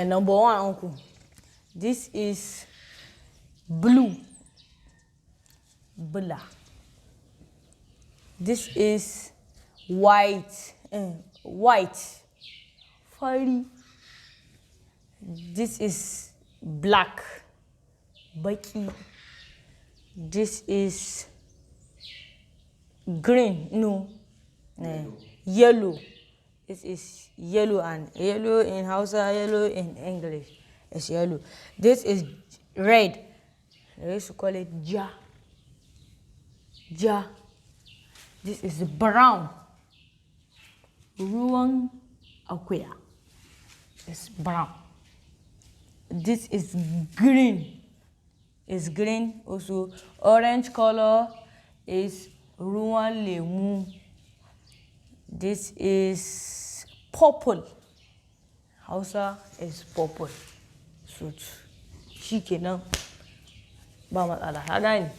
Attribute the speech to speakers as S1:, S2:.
S1: Number one, uncle. This is blue. Bula. This is white. White. Fari. This is black. Baƙi. This is green. No. Yellow. This is yellow, and yellow in Hausa, yellow in English. It's yellow. This is red. They used to call it ja. Ja. This is brown. Ruwan-ƙasa. It's brown. This is green. It's green also. Orange color is ruwan-lemu. This is purple. Hausa is purple. So, shi kenan ba matsala. Ka gane?